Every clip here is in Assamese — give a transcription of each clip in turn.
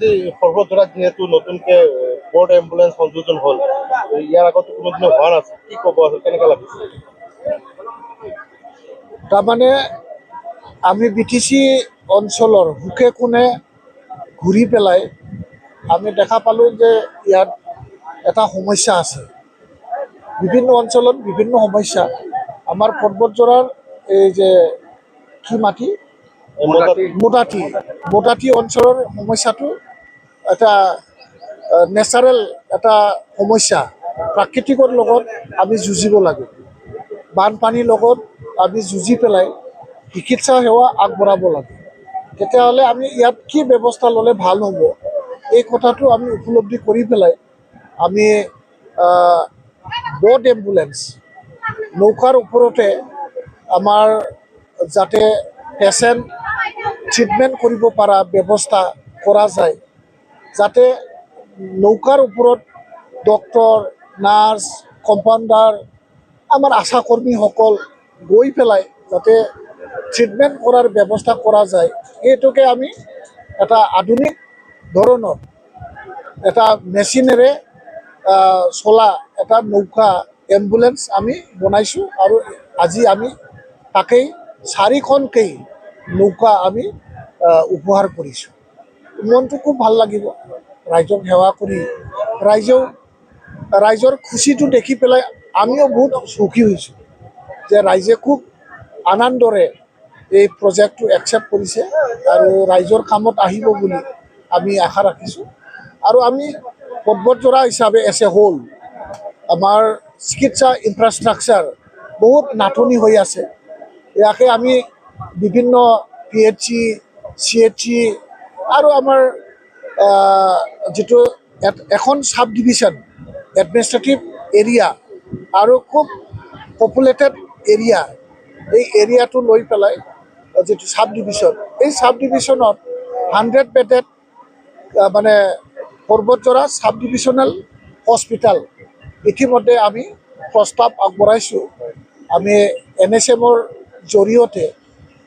আজি সৰ্বজোৰা যিহেতু নতুনকে বৰ্ড এম্বুলেন্স সংযোজন হ'ল, ইয়াৰ আগত কোনোদিনে হোৱা নাছিল, কি ক'ব আছে, কেনেকৈ লাগিছে? তাৰমানে আমি BTC অঞ্চলৰ সুখে কোণে ঘূৰি পেলাই আমি দেখা পালোঁ যে ইয়াত এটা সমস্যা আছে। বিভিন্ন অঞ্চলত বিভিন্ন সমস্যা। আমাৰ পৰ্বতজোৰাৰ এই যে কি মাটি মোটাটি অঞ্চলৰ সমস্যাটো এটা নেচাৰেল এটা সমস্যা। প্ৰাকৃতিকৰ লগত আমি যুঁজিব লাগে। বানপানীৰ লগত আমি যুঁজি পেলাই চিকিৎসা সেৱা আগবঢ়াব লাগে। তেতিয়াহ'লে আমি ইয়াত কি ব্যৱস্থা ল'লে ভাল হ'ব, এই কথাটো আমি উপলব্ধি কৰি পেলাই আমি ব'ট এম্বুলেন্স নৌকাৰ ওপৰতে আমাৰ যাতে পেচেণ্ট ট্ৰিটমেণ্ট কৰিব পৰা ব্যৱস্থা কৰা যায়, যাতে নৌকাৰ ওপৰত ডক্টৰ, নাৰ্ছ, কম্পাউণ্ডাৰ, আমাৰ আশাকৰ্মীসকল গৈ পেলাই যাতে ট্ৰিটমেণ্ট কৰাৰ ব্যৱস্থা কৰা যায়, এইটোকে আমি এটা আধুনিক ধৰণৰ এটা মেচিনেৰে চলা এটা নৌকা এম্বুলেন্স আমি বনাইছোঁ। আৰু আজি আমি তাকেই 4খনকেই নৌকা আমি উপহাৰ কৰিছোঁ। মনটো খুব ভাল লাগিব ৰাইজক সেৱা কৰি। ৰাইজৰ খুচিটো দেখি পেলাই আমিও বহুত সুখী হৈছোঁ যে ৰাইজে খুব আনন্দৰে এই প্ৰজেক্টটো একচেপ্ট কৰিছে আৰু ৰাইজৰ কামত আহিব বুলি আমি আশা ৰাখিছোঁ। আৰু আমি পৰ্বতজোৰা হিচাপে এছ এ হোল আমাৰ চিকিৎসা ইনফ্ৰাষ্ট্ৰাকচাৰ বহুত নাটনি হৈ আছে। ইয়াকে আমি বিভিন্ন PHC, CHC আৰু আমাৰ যিটো এখন চাব ডিভিশ্যন এডমিনিষ্ট্ৰেটিভ এৰিয়া আৰু খুব পপুলেটেড এৰিয়া, এই এৰিয়াটো লৈ পেলাই যিটো চাব ডিভিশ্যন, এই চাব ডিভিশ্যনত 100 বেডেড মানে পৰ্বতজোৰা চাব ডিভিশ্যনেল হস্পিটেল ইতিমধ্যে আমি প্ৰস্তাৱ আগবঢ়াইছোঁ। আমি NSMৰ জৰিয়তে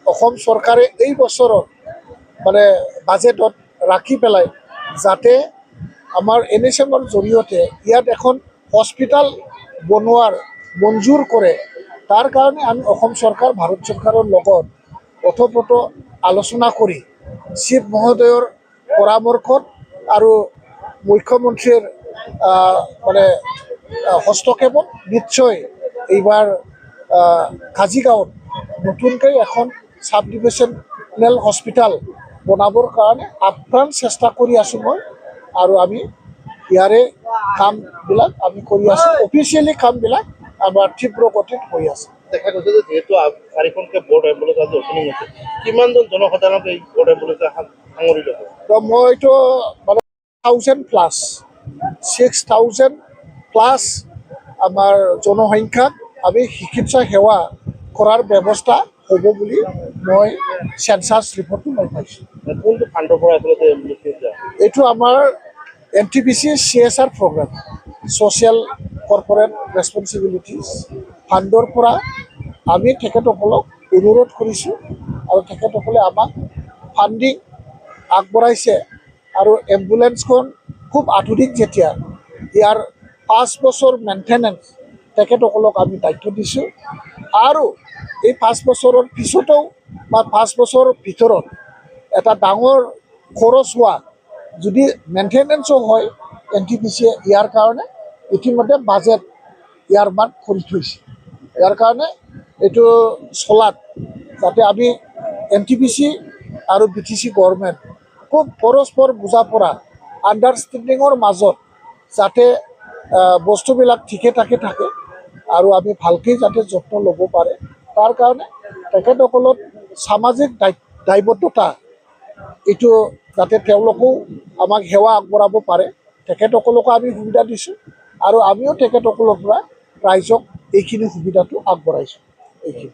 অসম চৰকাৰে এই বছৰত মানে বাজেটত ৰাখি পেলাই যাতে আমাৰ NSMৰ জৰিয়তে ইয়াত এখন হস্পিটেল বনোৱাৰ মঞ্জুৰ কৰে, তাৰ কাৰণে আমি অসম চৰকাৰ ভাৰত চৰকাৰৰ লগত ওতঃপ্ৰোত আলোচনা কৰি চিফ মহোদয়ৰ পৰামৰ্শত আৰু মুখ্যমন্ত্ৰীৰ মানে হস্তক্ষেপত নিশ্চয় এইবাৰ কাজিগাঁৱত নতুনকৈ এখন চাব ডিভিশ্যনেল হস্পিটেল বনাবৰ কাৰণে আপ্ৰাণ চেষ্টা কৰি আছোঁ মই। আৰু আমি ইয়াৰে কামবিলাক আমি কৰি আছোঁ। অফিচিয়েলি কামবিলাক আমাৰ তীব্ৰ গতিত হৈ আছে। দেখা গৈছে যে যিহেতু 4খনকে বৰ্ড এম্বুলেন্স আজি অপেনিং হৈছে, কিমানজন জনসাধাৰণক এই বৰ্ড এম্বুলেন্সে সাঙুৰি ল'ব? তো মইতো মানে 6,000+ আমাৰ জনসংখ্যাক আমি চিকিৎসা সেৱা কৰাৰ ব্যৱস্থা হ'ব বুলি মই চেঞ্চাছ ৰিপৰ্টটো মই পাইছোঁ। কোনটো ফাণ্ডৰ পৰা আচলতে এইটো আমাৰ NTPC CSR programme, social corporate responsibilities ফাণ্ডৰ পৰা আমি তেখেতসকলক অনুৰোধ কৰিছোঁ আৰু তেখেতসকলে আমাক ফাণ্ডিং আগবঢ়াইছে। আৰু এম্বুলেন্সখন খুব আধুনিক, যেতিয়া ইয়াৰ 5 বছৰ মেইনটেনেন্স তেখেতসকলক আমি দায়িত্ব দিছোঁ। আৰু এই 5 বছৰৰ পিছতো বা 5 বছৰৰ ভিতৰত এটা ডাঙৰ খৰচ হোৱা যদি মেইনটেনেন্সো হয়, NTPCয়ে ইয়াৰ কাৰণে ইতিমধ্যে বাজেট ইয়াৰ মাত কৰি থৈছে। ইয়াৰ কাৰণে এইটো চলাত যাতে আমি NTPC আৰু BTC গভৰ্ণমেণ্ট খুব পৰস্পৰ বুজা পৰা আণ্ডাৰষ্টেণ্ডিঙৰ মাজত যাতে বস্তুবিলাক ঠিকে থাকে আৰু আমি ভালকৈ যাতে যত্ন ল'ব পাৰে, তাৰ কাৰণে তেখেতসকলৰ সামাজিক দায়বদ্ধতা এইটো যাতে তেওঁলোকেও আমাক সেৱা আগবঢ়াব পাৰে, তেখেতসকলকো আমি সুবিধা দিছোঁ আৰু আমিও তেখেতসকলৰ পৰা ৰাইজক এইখিনি সুবিধাটো আগবঢ়াইছোঁ। এইখিনি